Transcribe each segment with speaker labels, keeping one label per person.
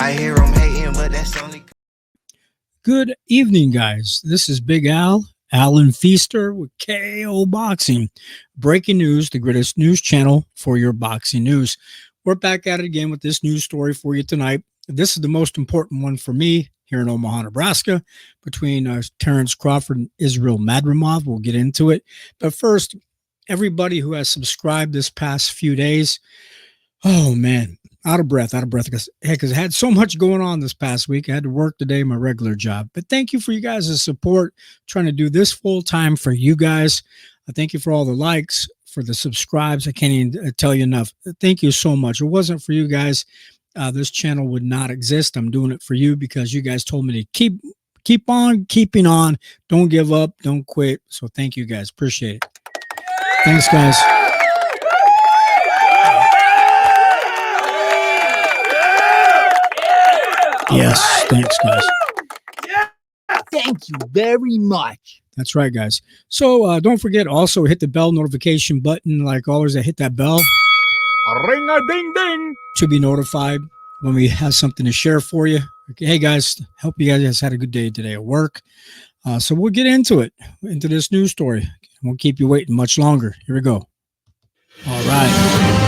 Speaker 1: I hear them hating, but that's only.
Speaker 2: Good evening, guys. This is Big Al, Alan Feaster with KO Boxing. Breaking news, the greatest news channel for your boxing news. We're back at it again with this news story for you tonight. This is the most important one for me here in Omaha, Nebraska, between Terence Crawford and Israil Madrimov. We'll get into it. But first, everybody who has subscribed this past few days, oh, man. Out of breath because I had so much going on this past week. I had to work today, my regular job. But thank you for you guys' support, trying to do this full time for you guys. I thank you for all the likes, for the subscribes. I can't even tell you enough. Thank you so much. It wasn't for you guys, this channel would not exist. I'm doing it for you because you guys told me to keep on keeping on. Don't give up. Don't quit. So thank you guys. Appreciate it. Thanks, guys. Yes, thanks, guys.
Speaker 3: Thank you very much.
Speaker 2: That's right, guys. So don't forget, also hit the bell notification button, like always. Hit that bell.
Speaker 3: Ring-a-ding-ding.
Speaker 2: To be notified when we have something to share for you. Okay, hey, guys, hope you guys had a good day today at work. So we'll get into it, into this news story. I won't keep you waiting much longer. Here we go. All right.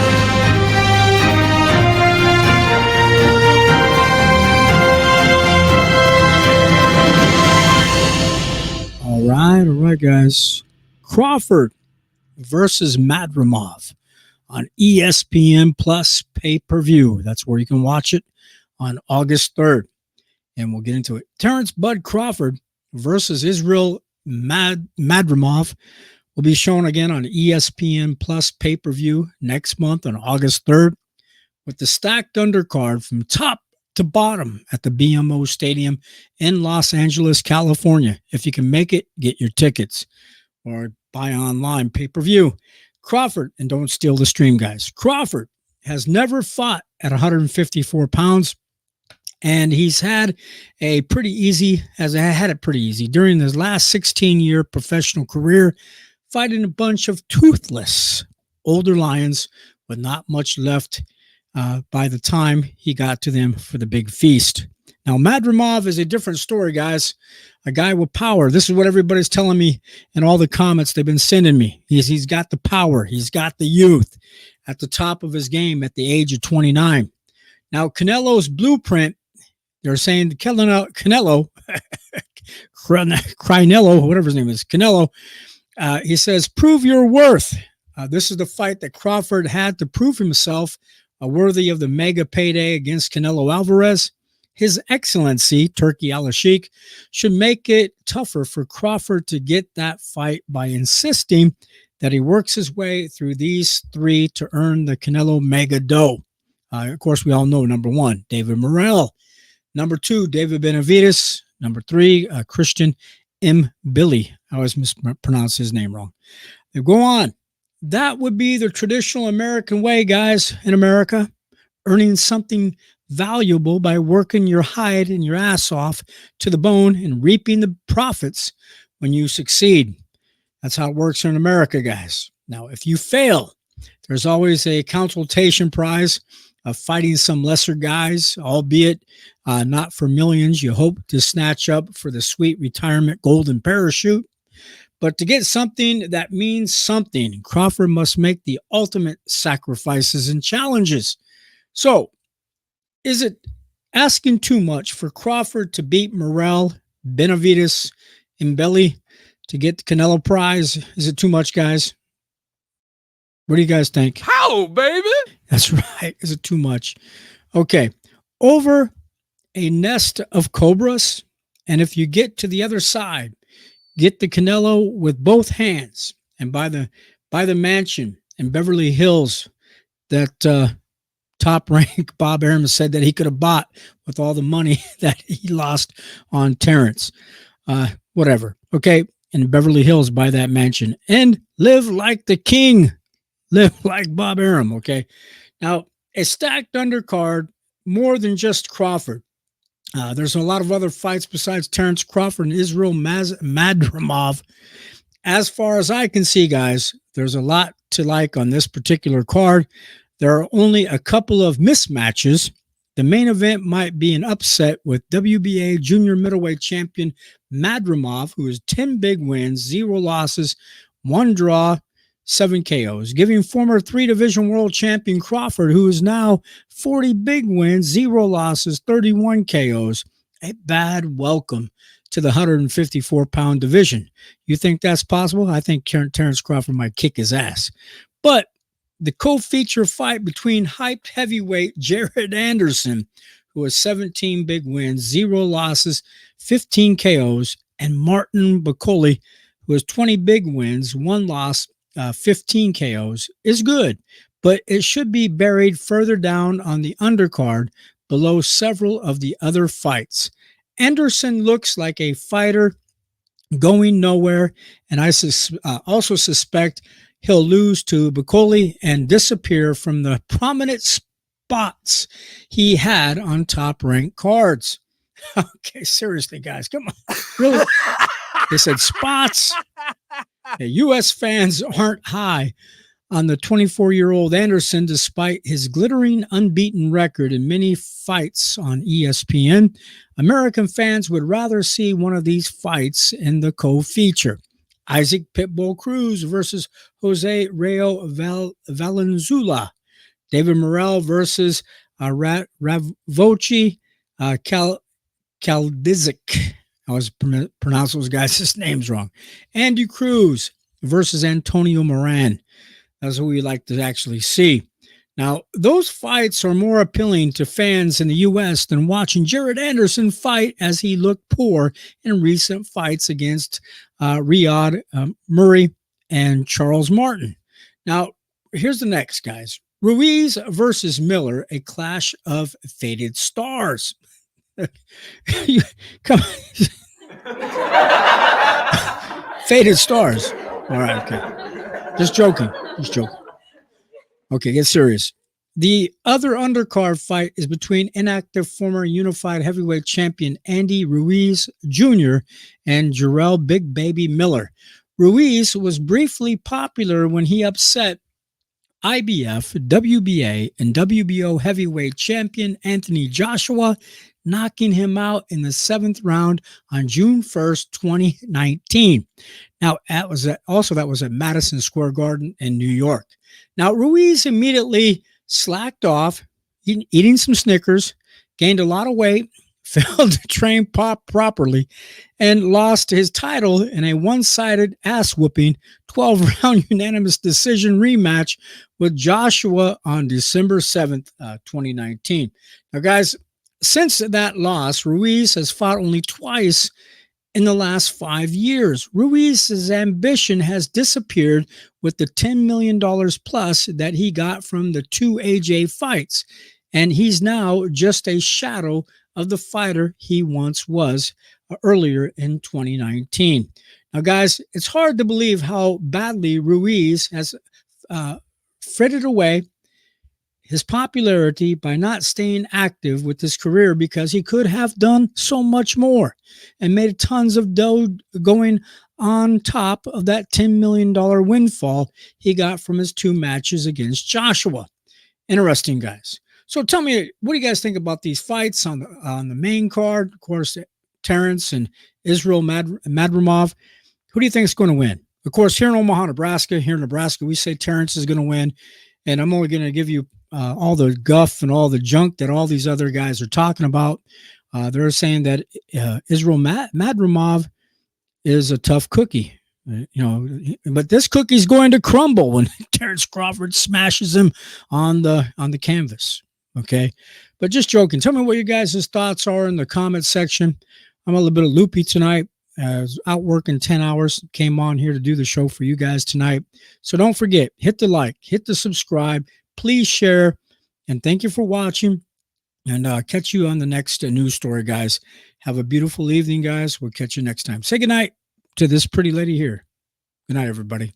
Speaker 2: All right, guys. Crawford versus Madrimov on ESPN Plus pay-per-view. That's where you can watch it on August 3rd. And we'll get into it. Terence Bud Crawford versus Israil Madrimov will be shown again on ESPN Plus pay-per-view next month on August 3rd with the stacked undercard from top to bottom at the BMO Stadium in Los Angeles, California. If you can make it, get your tickets or buy online pay-per-view. Crawford, and don't steal the stream, guys. Crawford has never fought at 154 pounds, and he's had it pretty easy during his last 16-year professional career, fighting a bunch of toothless older lions with not much left by the time he got to them for the big feast. Now, Madrimov is a different story, guys. A guy with power. This is what everybody's telling me in all the comments they've been sending me. He's got the power. He's got the youth at the top of his game at the age of 29. Now, Canelo's blueprint, they're saying Canelo, whatever his name is, Canelo, he says, prove your worth. This is the fight that Crawford had to prove himself worthy of the mega payday against Canelo Alvarez. His Excellency, Turki Al-Sheikh, should make it tougher for Crawford to get that fight by insisting that he works his way through these three to earn the Canelo mega dough. Of course, we all know number one, David Morrell. Number two, David Benavidez. Number three, Christian M. Billy. I always mispronounce his name wrong. They go on. That would be the traditional American way, guys, in America, earning something valuable by working your hide and your ass off to the bone and reaping the profits when you succeed. That's how it works in America, guys. Now, if you fail, there's always a consultation prize of fighting some lesser guys, albeit not for millions. You hope to snatch up for the sweet retirement golden parachute. But to get something that means something, Crawford must make the ultimate sacrifices and challenges. So, is it asking too much for Crawford to beat Morrell, Benavidez, and Belly to get the Canelo prize? Is it too much, guys? What do you guys think?
Speaker 3: How, baby?
Speaker 2: That's right. Is it too much? Okay. Over a nest of cobras, and if you get to the other side, get the Canelo with both hands, and by the mansion in Beverly Hills that top rank Bob Arum said that he could have bought with all the money that he lost on Terence. Whatever. Okay. In Beverly Hills, buy that mansion and live like the king. Live like Bob Arum. Okay. Now, a stacked undercard, more than just Crawford. There's a lot of other fights besides Terence Crawford and Israil Madrimov. As far as I can see, guys, there's a lot to like on this particular card. There are only a couple of mismatches The main event might be an upset with WBA junior middleweight champion Madrimov, who has 10 big wins, 0 losses, 1 draw, 7 KOs, giving former 3-division world champion Crawford, who is now 40 big wins, 0 losses, 31 KOs, a bad welcome to the 154-pound division. You think that's possible? I think Terence Crawford might kick his ass. But the co-feature fight between hyped heavyweight Jared Anderson, who has 17 big wins, 0 losses, 15 KOs, and Martin Bakole, who has 20 big wins, 1 loss, 15 KOs, is good, but it should be buried further down on the undercard below several of the other fights. Anderson looks like a fighter going nowhere, and I also suspect he'll lose to Bakole and disappear from the prominent spots he had on top-ranked cards. Okay, seriously, guys, come on. Really? They said spots. The U.S. fans aren't high on the 24-year-old Anderson, despite his glittering unbeaten record in many fights on ESPN. American fans would rather see one of these fights in the co-feature. Isaac Pitbull Cruz versus Jose Rayo Valenzuela. David Morrell versus Ravochi Kaldizik. I was pronouncing those guys' names wrong. Andy Cruz versus Antonio Moran. That's what we like to actually see. Now, those fights are more appealing to fans in the U.S. than watching Jared Anderson fight, as he looked poor in recent fights against Riyad Murray and Charles Martin. Now, here's the next, guys. Ruiz versus Miller, a clash of faded stars. Come on. Faded stars. All right, okay. Just joking. Okay, get serious. The other undercard fight is between inactive former unified heavyweight champion Andy Ruiz Jr. and Jarrell Big Baby Miller. Ruiz was briefly popular when he upset IBF, WBA, and WBO heavyweight champion Anthony Joshua, knocking him out in the 7th round on June 1st, 2019. Now, that was at Madison Square Garden in New York. Now, Ruiz immediately slacked off, eating some Snickers, gained a lot of weight, failed to train properly, and lost his title in a one-sided ass-whooping 12-round unanimous decision rematch with Joshua on December 7th, 2019. Now, guys, since that loss, Ruiz has fought only twice in the last 5 years. Ruiz's ambition has disappeared with the $10 million plus that he got from the 2 AJ fights, and he's now just a shadow of the fighter he once was earlier in 2019. Now, guys, it's hard to believe how badly Ruiz has frittered away his popularity by not staying active with his career, because he could have done so much more and made tons of dough going on top of that $10 million windfall he got from his 2 matches against Joshua. Interesting, guys. So tell me, what do you guys think about these fights on the main card? Of course, Terence and Israil Madrimov. Who do you think is going to win? Of course, here in Omaha, Nebraska, we say Terence is going to win. And I'm only going to give you all the guff and all the junk that all these other guys are talking about. They're saying that Israil Madrimov is a tough cookie, but this cookie's going to crumble when Terence Crawford smashes him on the canvas. Okay, but just joking. Tell me what you guys' thoughts are in the comment section. I'm a little bit loopy tonight. I was out working 10 hours, came on here to do the show for you guys tonight. So don't forget, hit the like, hit the subscribe, please share, and thank you for watching. And catch you on the next news story, guys. Have a beautiful evening, guys. We'll catch you next time. Say goodnight to this pretty lady here. Good night, everybody.